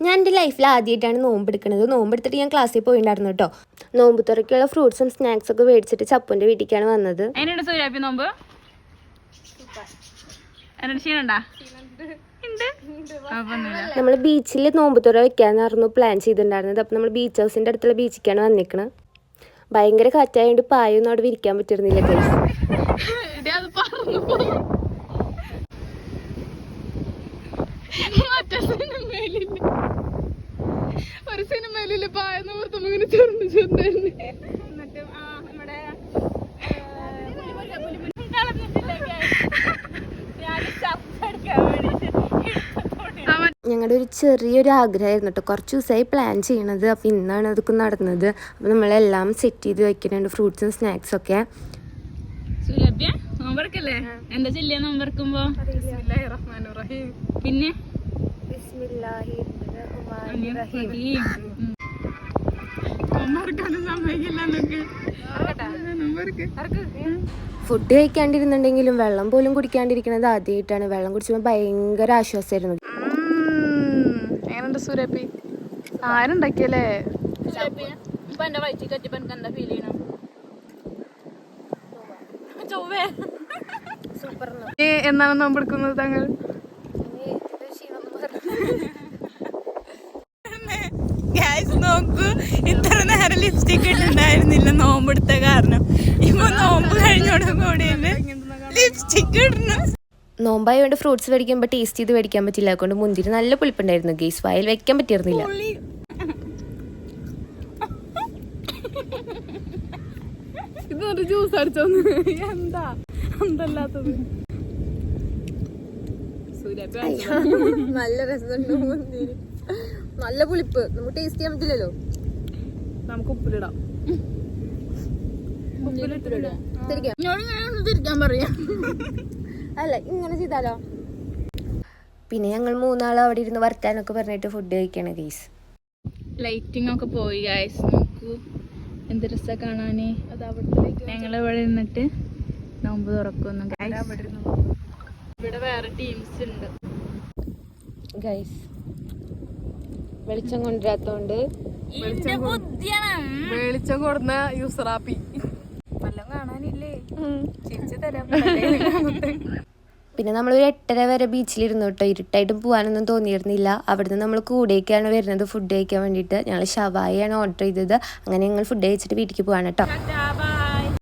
ഞാൻ എൻ്റെ ലൈഫിൽ ആദ്യമായിട്ടാണ് നോമ്പെടുക്കുന്നത്. നോമ്പെടുത്തിട്ട് ഞാൻ ക്ലാസ്സിൽ പോയിട്ടുണ്ടായിരുന്നു കേട്ടോ. നോമ്പ് തുറക്കുള്ള ഫ്രൂട്ട്സും സ്നാക്സൊക്കെ മേടിച്ചിട്ട് ചപ്പുൻ്റെ വീട്ടിലേക്കാണ് വന്നത്. നോമ്പ് നമ്മൾ ബീച്ചിൽ നോമ്പ് തുറ വെക്കാന്നായിരുന്നു പ്ലാൻ ചെയ്തിട്ടുണ്ടായിരുന്നത്. അപ്പം നമ്മൾ ബീച്ച് ഹൗസിൻ്റെ അടുത്തുള്ള ബീച്ചിലേക്കാണ് വന്നിരിക്കുന്നത്. ഭയങ്കര കാറ്റായതുകൊണ്ട് പായൊന്നും അവിടെ വിരിക്കാൻ പറ്റിയിരുന്നില്ല ഗൈസ്. ഒരു സിനിമയിലെ പായെന്ന് ഓർത്തുമ്പോ ഇങ്ങനെ ചെറുണ്ട് ചെറുതായിരുന്നു. ഞങ്ങളുടെ ഒരു ചെറിയൊരു ആഗ്രഹമായിരുന്നു കേട്ടോ. കുറച്ച് ദിവസമായി പ്ലാൻ ചെയ്യണത്. അപ്പോൾ ഇന്നാണ് അതൊക്കെ നടന്നത്. അപ്പോൾ നമ്മളെല്ലാം സെറ്റ് ചെയ്ത് വെക്കുന്നുണ്ട്, ഫ്രൂട്ട്സും സ്നാക്സൊക്കെ. എന്താ ചെല്ലിയ നോമ്പറക്കുമ്പോ പിന്നെ ഫുഡ് കഴിക്കാണ്ടിരുന്നുണ്ടെങ്കിലും വെള്ളം പോലും കുടിക്കാണ്ടിരിക്കുന്നത് ആദ്യമായിട്ടാണ്. വെള്ളം കുടിച്ചപ്പോൾ ഭയങ്കര ആശ്വാസമായിരുന്നു. എങ്ങനെയുണ്ട് സൂരപ്പി? ആരുണ്ടാക്കിയല്ലേ? എന്നാണ് നോമ്പെടുക്കുന്നത് താങ്കൾ? നോക്കൂ, ഇത്ര നേരം ലിപ്സ്റ്റിക് ഇട്ടുണ്ടായിരുന്നില്ല നോമ്പെടുത്ത കാരണം. ഇപ്പൊ നോമ്പ് കഴിഞ്ഞോടുകൂടി ലിപ്സ്റ്റിക് ഇടുന്നു. നോമ്പായതുകൊണ്ട് ഫ്രൂട്ട്സ് മേടിക്കുമ്പോൾ ടേസ്റ്റ് ചെയ്ത് മേടിക്കാൻ പറ്റില്ല. അതുകൊണ്ട് മുന്തിരി നല്ല പുളിപ്പുണ്ടായിരുന്നു ഗെയ്സ്. വായിൽ വെക്കാൻ പറ്റിയിരുന്നില്ല. ഇതൊരു ജ്യൂസ് അടിച്ചോന്ന്. എന്താ എന്തല്ലാത്തത്? നല്ല രസമുണ്ട് മുന്തിരി, നല്ല പുളിപ്പ്. നമുക്ക് ടേസ്റ്റ് ചെയ്യാൻ പറ്റില്ലല്ലോ. നമുക്ക് ഉപ്പിലിടാം. തിരിക്കാൻ പറയാം. അല്ല ഇങ്ങനെ ചെയ്താലോ? പിന്നെ ഞങ്ങൾ മൂന്നാളും അവിടെ ഇരുന്ന് വർത്താനൊക്കെ പറഞ്ഞിട്ട് ഫുഡ് കഴിക്കണം ഗൈസ്. ലൈറ്റിംഗ് ഒക്കെ പോയി ഗൈസ്. നോക്കൂ എന്ത് രസാ കാണാന്. ഞങ്ങൾ ഇവിടെ ഇരുന്നിട്ട് നോമ്പ് തുറക്കുന്നു ഗൈസ്. ഇവിടെ വേറെ ടീംസ് ഉണ്ട് ഗൈസ്. വെളിച്ചം കൊണ്ടുവരാത്തോണ്ട് വെളിച്ചം കൊടുന്ന യൂസറാപ്പി വല്ലതും കാണാനില്ലേ? ചിരിച്ചു തരാം. പിന്നെ നമ്മളൊരു 8:30 വരെ ബീച്ചിലിരുന്നു കേട്ടോ. ഇരുട്ടായിട്ടും പോകാനൊന്നും തോന്നിയിരുന്നില്ല. അവിടുന്ന് നമ്മൾ കൂടേക്കാണ് വരുന്നത് ഫുഡ് കഴിക്കാൻ വേണ്ടിയിട്ട്. ഞങ്ങൾ ഷവായിയാണ് ഓർഡർ ചെയ്തത്. അങ്ങനെ ഞങ്ങൾ ഫുഡ് കഴിച്ചിട്ട് വീട്ടിലേക്ക് പോകാൻ കേട്ടോ.